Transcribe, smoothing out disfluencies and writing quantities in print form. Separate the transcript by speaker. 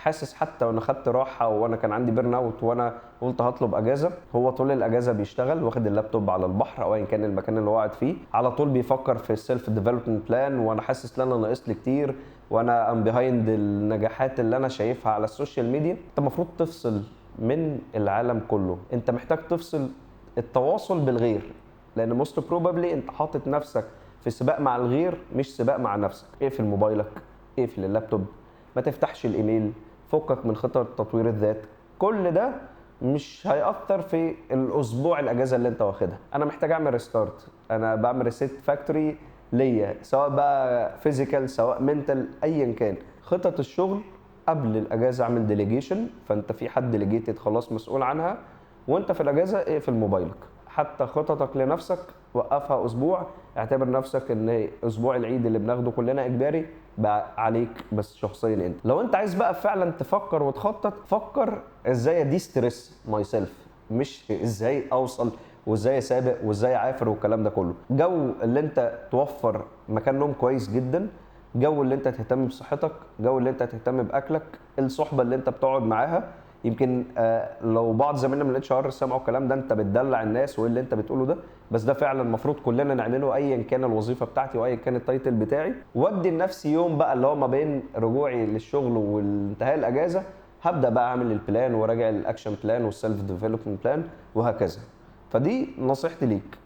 Speaker 1: حاسس حتى وانا خدت راحه وانا كان عندي بيرن اوت وانا قلت هطلب اجازه، هو طول الاجازه بيشتغل واخد اللابتوب على البحر او ايا كان المكان اللي هو قاعد فيه، على طول بيفكر في السيلف ديفلوبمنت بلان، وانا حاسس ان انا ناقص لي كتير، وانا ام بيهايند النجاحات اللي انا شايفها على السوشيال ميديا. انت المفروض تفصل من العالم كله، انت محتاج تفصل التواصل بالغير، لان موست بروبابلي انت حاطط نفسك في سباق مع الغير مش سباق مع نفسك. اقفل موبايلك، اقفل اللابتوب، ما تفتحش الايميل، فكك من خطط تطوير الذات. كل ده مش هيأثر في الاسبوع الاجازه اللي انت واخدها. انا محتاج اعمل ريستارت، انا بعمل ريسيت فاكتوري ليا، سواء بقى فيزيكال سواء منتال ايا كان. خطط الشغل قبل الاجازه اعمل ديليجيشن، فانت في حد ديليجيتد خلاص مسؤول عنها، وانت في الاجازه اقفل موبايلك. حتى خططك لنفسك وقفها اسبوع، اعتبر نفسك ان اسبوع العيد اللي بناخده كلنا اجباري بقى عليك بس شخصيا انت. لو انت عايز بقى فعلا تفكر وتخطط، فكر ازاي ادي ستريس ماي سيلف، مش ازاي اوصل وازاي اسابق وازاي اعافر والكلام ده كله. جو اللي انت توفر مكان نوم كويس جدا، جو اللي انت تهتم بصحتك، جو اللي انت تهتم باكلك، الصحبه اللي انت بتقعد معاها. يمكن لو بعض زمايلنا من الاتش ار سمعوا الكلام ده، انت بتدلع الناس وايه اللي انت بتقوله ده، بس ده فعلا المفروض كلنا نعمله ايا كان الوظيفه بتاعتي وايا كان التايتل بتاعي. وادي لنفسي يوم بقى اللي هو ما بين رجوعي للشغل وانتهاء الاجازه، هبدا بقى اعمل البلان وراجع الاكشن بلان والسيلف ديفلوبمنت بلان وهكذا. فدي نصيحتي ليك.